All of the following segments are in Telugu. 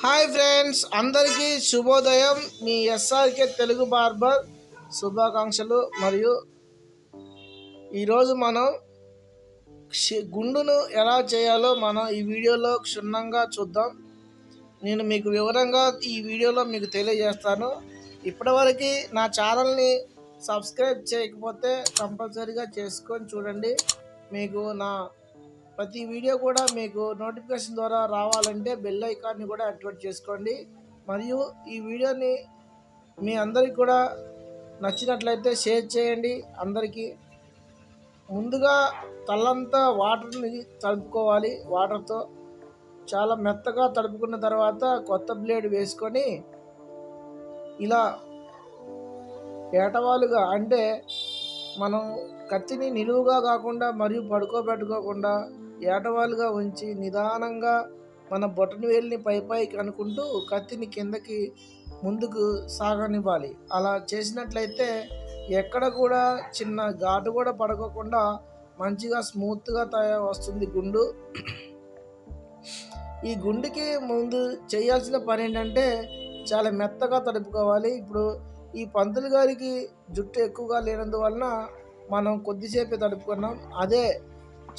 హాయ్ ఫ్రెండ్స్, అందరికీ శుభోదయం. మీ ఎస్ఆర్కే తెలుగు బార్బర్ శుభాకాంక్షలు. మరియు ఈరోజు మనం గుండును ఎలా చేయాలో మనం ఈ వీడియోలో క్షుణ్ణంగా చూద్దాం. నేను మీకు వివరంగా ఈ వీడియోలో మీకు తెలియజేస్తాను. ఇప్పటివరకు నా ఛానల్ని సబ్స్క్రైబ్ చేయకపోతే కంపల్సరీగా చేసుకొని చూడండి. మీకు నా ప్రతి వీడియో కూడా మీకు నోటిఫికేషన్ ద్వారా రావాలంటే బెల్ ఐకాన్ని కూడా యాక్టివేట్ చేసుకోండి. మరియు ఈ వీడియోని మీ అందరికి కూడా నచ్చినట్లయితే షేర్ చేయండి. అందరికీ ముందుగా తలంతా వాటర్ని తడుపుకోవాలి. వాటర్తో చాలా మెత్తగా తడుపుకున్న తర్వాత కొత్త బ్లేడ్ వేసుకొని ఇలా ఏటవాలుగా, అంటే మనం కత్తిని నిలువుగా కాకుండా మరియు పడుకోబెట్టుకోకుండా ఏటవాలుగా ఉంచి నిదానంగా మన బొటన వేలిని పైకి అనుకుంటూ కత్తిని కిందకి ముందుకు సాగనివ్వాలి. అలా చేసినట్లయితే ఎక్కడ కూడా చిన్న ఘాటు కూడా పడుకోకుండా మంచిగా స్మూత్గా వస్తుంది గుండు. ఈ గుండుకి ముందు చేయాల్సిన పని ఏంటంటే చాలా మెత్తగా తడుపుకోవాలి. ఇప్పుడు ఈ పంతులు గారికి జుట్టు ఎక్కువగా లేనందువలన మనం కొద్దిసేపే తడుపుకున్నాం. అదే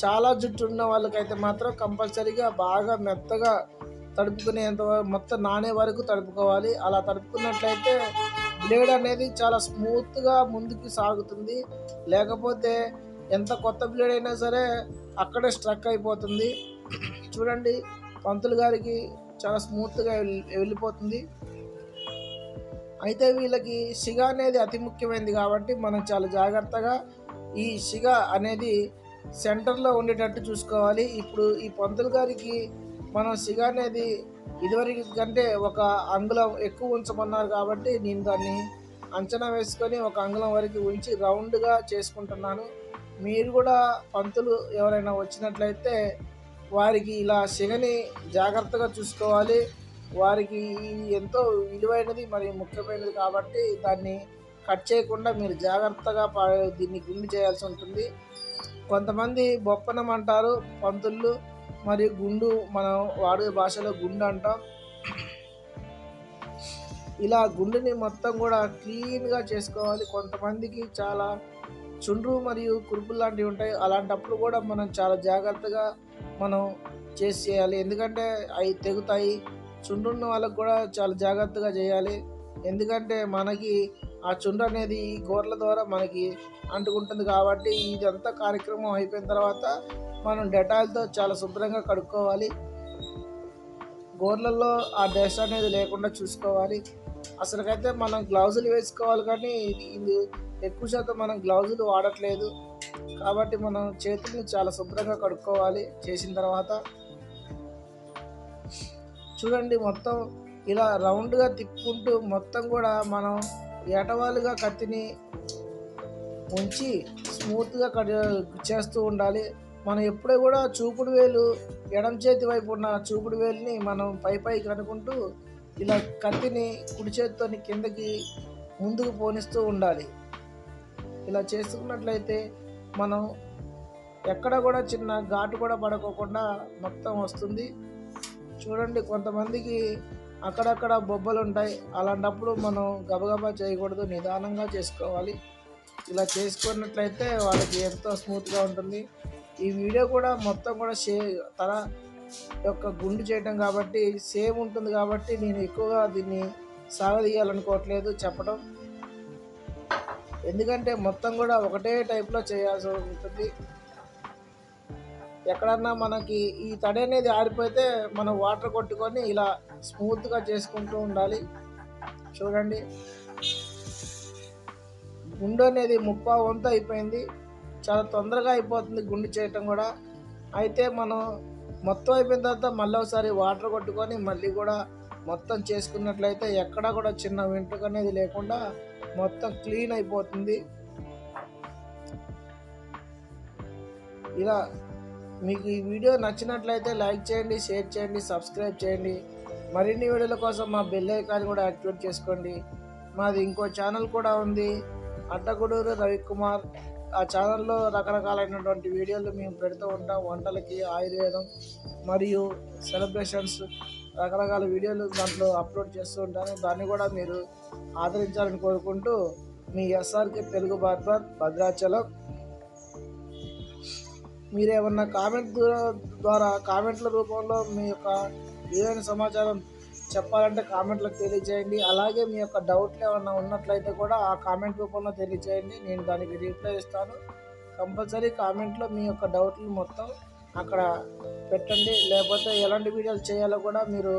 చాలా జుట్టు ఉన్న వాళ్ళకైతే మాత్రం కంపల్సరీగా బాగా మెత్తగా తడుపుకునేంత మొత్తం నానే వరకు తడుపుకోవాలి. అలా తడుపుకున్నట్లయితే బ్లేడ్ అనేది చాలా స్మూత్గా ముందుకు సాగుతుంది. లేకపోతే ఎంత కొత్త బ్లేడ్ అయినా సరే అక్కడే స్ట్రక్ అయిపోతుంది. చూడండి, పంతులు గారికి చాలా స్మూత్గా వెళ్ళిపోతుంది. అయితే వీళ్ళకి సిగ అనేది అతి ముఖ్యమైనది కాబట్టి మనం చాలా జాగ్రత్తగా ఈ సిగ అనేది సెంటర్లో ఉండేటట్టు చూసుకోవాలి. ఇప్పుడు ఈ పంతులు గారికి మనం సిగ అనేది ఇదివరకు కంటే ఒక అంగుళం ఎక్కువ ఉంచమన్నారు కాబట్టి నేను దాన్ని అంచనా వేసుకొని ఒక అంగుళం వరకు ఉంచి రౌండ్గా చేసుకుంటున్నాను. మీరు కూడా పంతులు ఎవరైనా వచ్చినట్లయితే వారికి ఇలా సిగని జాగ్రత్తగా చూసుకోవాలి. వారికి ఎంతో విలువైనది మరియు ముఖ్యమైనది కాబట్టి దాన్ని కట్ చేయకుండా మీరు జాగ్రత్తగా దీన్ని గుండు చేయాల్సి ఉంటుంది. కొంతమంది బొప్పనం అంటారు పంతుళ్ళు, మరియు గుండు మనం వాడే భాషలో గుండు అంటాం. ఇలా గుండుని మొత్తం కూడా క్లీన్గా చేసుకోవాలి. కొంతమందికి చాలా చుండ్రు మరియు కురుపులు లాంటివి ఉంటాయి. అలాంటప్పుడు కూడా మనం చాలా జాగ్రత్తగా మనం చేయాలి. ఎందుకంటే అవి తెగుతాయి. చుండ్రున్న వాళ్ళకు కూడా చాలా జాగ్రత్తగా చేయాలి. ఎందుకంటే మనకి ఆ చుండ్రు అనేది గోర్ల ద్వారా మనకి అంటుకుంటుంది కాబట్టి ఇదంతా కార్యక్రమం అయిపోయిన తర్వాత మనం డెటాల్తో చాలా శుభ్రంగా కడుక్కోవాలి. గోర్లలో ఆ డస్ట్ అనేది లేకుండా చూసుకోవాలి. అసలుకైతే మనం గ్లౌజులు వేసుకోవాలి, కానీ ఇది ఎక్కువ శాతం మనం గ్లౌజులు వాడట్లేదు కాబట్టి మనం చేతుల్ని చాలా శుభ్రంగా కడుక్కోవాలి. చేసిన తర్వాత చూడండి, మొత్తం ఇలా రౌండ్గా తిప్పుకుంటూ మొత్తం కూడా మనం ఏటవాలుగా కత్తిని ఉంచి స్మూత్గా చేస్తూ ఉండాలి. మనం ఎప్పుడూ కూడా చూపుడు వేలు ఎడమ చేతి వైపు ఉన్న చూపుడు వేలుని మనం పైకి అనుకుంటూ ఇలా కత్తిని కుడి చేతితో కిందకి ముందుకు పోనిస్తూ ఉండాలి. ఇలా చేసుకున్నట్లయితే మనం ఎక్కడ కూడా చిన్న ఘాటు కూడా పడుకోకుండా మొత్తం వస్తుంది. చూడండి, కొంతమందికి అక్కడక్కడ బొబ్బలు ఉంటాయి. అలాంటప్పుడు మనం గబగబా చేయకూడదు, నిదానంగా చేసుకోవాలి. ఇలా చేసుకున్నట్లయితే వాళ్ళకి ఎంతో స్మూత్గా ఉంటుంది. ఈ వీడియో కూడా మొత్తం కూడా తల యొక్క గుండు చేయటం కాబట్టి సేమ్ ఉంటుంది కాబట్టి నేను ఎక్కువగా దీన్ని సాగదీయాలనుకోవట్లేదు చెప్పడం. ఎందుకంటే మొత్తం కూడా ఒకటే టైప్లో చేయాల్సి ఉంటుంది. ఎక్కడన్నా మనకి ఈ తడి అనేది ఆరిపోతే మనం వాటర్ కొట్టుకొని ఇలా స్మూత్గా చేసుకుంటూ ఉండాలి. చూడండి, గుండు అనేది 30 వంతు అయిపోయింది. చాలా తొందరగా అయిపోతుంది గుండు చేయటం కూడా. అయితే మనం మొత్తం అయిపోయిన తర్వాత మళ్ళీ ఒకసారి వాటర్ కొట్టుకొని మళ్ళీ కూడా మొత్తం చేసుకున్నట్లయితే ఎక్కడా కూడా చిన్న వెంట్రుక అనేది లేకుండా మొత్తం క్లీన్ అయిపోతుంది. ఇలా మీకు ఈ వీడియో నచ్చినట్లయితే లైక్ చేయండి, షేర్ చేయండి, సబ్స్క్రైబ్ చేయండి. మరిన్ని వీడియోల కోసం మా బెల్ ఐకాన్ కూడా యాక్టివేట్ చేసుకోండి. మాది ఇంకో ఛానల్ కూడా ఉంది, అడ్డగూడూరు రవికుమార్. ఆ ఛానల్లో రకరకాలైనటువంటి వీడియోలు మేము పెడుతూ ఉంటాం. వంటలకి, ఆయుర్వేదం మరియు సెలబ్రేషన్స్ రకరకాల వీడియోలు దాంట్లో అప్లోడ్ చేస్తూ ఉంటాను. దాన్ని కూడా మీరు ఆదరించాలని కోరుకుంటూ, మీ ఎస్ఆర్కే తెలుగు బార్బర్, భద్రాచలం. మీరేమన్నా ద్వారా కామెంట్ల రూపంలో మీ యొక్క ఏదైనా సమాచారం చెప్పాలంటే కామెంట్లకు తెలియజేయండి. అలాగే మీ యొక్క డౌట్లు ఏమన్నా ఉన్నట్లయితే కూడా ఆ కామెంట్ రూపంలో తెలియజేయండి. నేను దానికి రిప్లై ఇస్తాను. కంపల్సరీ కామెంట్లో మీ యొక్క డౌట్లు మొత్తం అక్కడ పెట్టండి. లేకపోతే ఎలాంటి వీడియోలు చేయాలో కూడా మీరు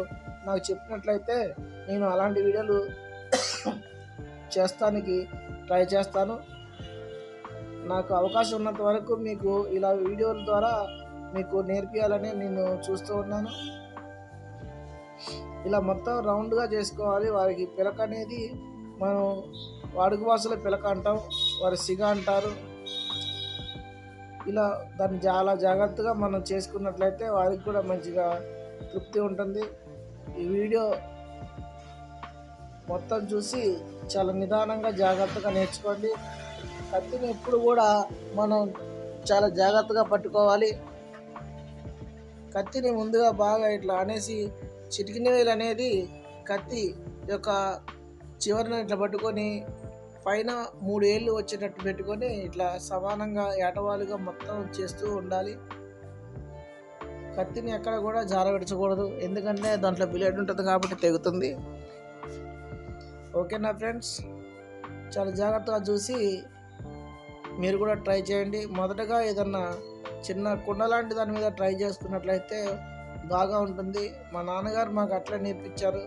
నాకు చెప్పినట్లయితే నేను అలాంటి వీడియోలు చేస్తానికి ట్రై చేస్తాను. నాకు అవకాశం ఉన్నంత వరకు మీకు ఇలా వీడియోల ద్వారా మీకు నేర్పియాలని నేను చూస్తూ ఉన్నాను. ఇలా మొత్తం రౌండ్గా చేసుకోవాలి. వారికి పిలక అనేది మనం వాడుక భాషలో పిలక అంటాం, వారి సిగ అంటారు. ఇలా దాన్ని చాలా జాగ్రత్తగా మనం చేసుకున్నట్లయితే వారికి కూడా మంచిగా తృప్తి ఉంటుంది. ఈ వీడియో మొత్తం చూసి చాలా నిదానంగా జాగ్రత్తగా నేర్చుకోండి. కత్తిని ఎప్పుడు కూడా మనం చాలా జాగ్రత్తగా పట్టుకోవాలి. కత్తిని ముందుగా బాగా ఇట్లా అనేసి చిటికిన వేలు అనేది కత్తి యొక్క చివరిని ఇట్లా పట్టుకొని పైన 3 ఏళ్ళు వచ్చేటట్టు పెట్టుకొని ఇట్లా సమానంగా ఏటవాలుగా మొత్తం చేస్తూ ఉండాలి. కత్తిని ఎక్కడ కూడా జారవిడచకూడదు, ఎందుకంటే దాంట్లో బ్లేడ్ ఉంటుంది కాబట్టి తెగుతుంది. ఓకేనా ఫ్రెండ్స్, చాలా జాగ్రత్తగా చూసి మీరు కూడా ట్రై చేయండి. మొదటగా ఏదన్నా చిన్న కుండ లాంటి దాని మీద ట్రై చేసుకున్నట్లయితే బాగా ఉంటుంది. మా నాన్నగారు మాకు అట్లా నేర్పించారు.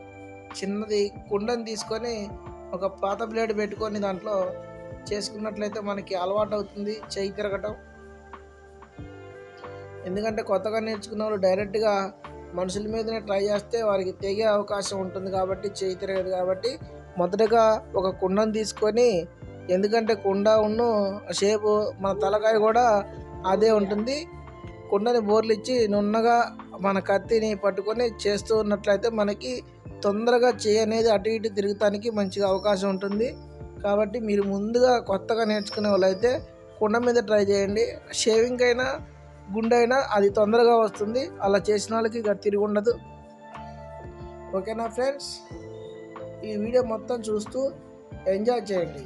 చిన్నది కుండని తీసుకొని ఒక పాత బ్లేడ్ పెట్టుకొని దాంట్లో చేసుకున్నట్లయితే మనకి అలవాటు అవుతుంది చెయ్యి తిరగటం. ఎందుకంటే కొత్తగా నేర్చుకున్న వాళ్ళు డైరెక్ట్గా మనుషుల మీదనే ట్రై చేస్తే వారికి తెగే అవకాశం ఉంటుంది కాబట్టి చెయ్యి తిరగదు. కాబట్టి మొదటగా ఒక కుండను తీసుకొని, ఎందుకంటే కుండ ఉన్ను షేపు మన తలకాయ కూడా అదే ఉంటుంది, కుండని బోర్లు ఇచ్చి నున్నగా మన కత్తిని పట్టుకొని చేస్తూ ఉన్నట్లయితే మనకి తొందరగా చెయ్యి అనేది అటు ఇటు తిరగటానికి మంచిగా అవకాశం ఉంటుంది. కాబట్టి మీరు ముందుగా కొత్తగా నేర్చుకునే వాళ్ళైతే కుండ మీద ట్రై చేయండి. షేవింగ్ అయినా గుండైనా అది తొందరగా వస్తుంది. అలా చేసిన వాళ్ళకి ఇక తిరిగి ఉండదు. ఓకేనా ఫ్రెండ్స్, ఈ వీడియో మొత్తం చూస్తూ ఎంజాయ్ చేయండి.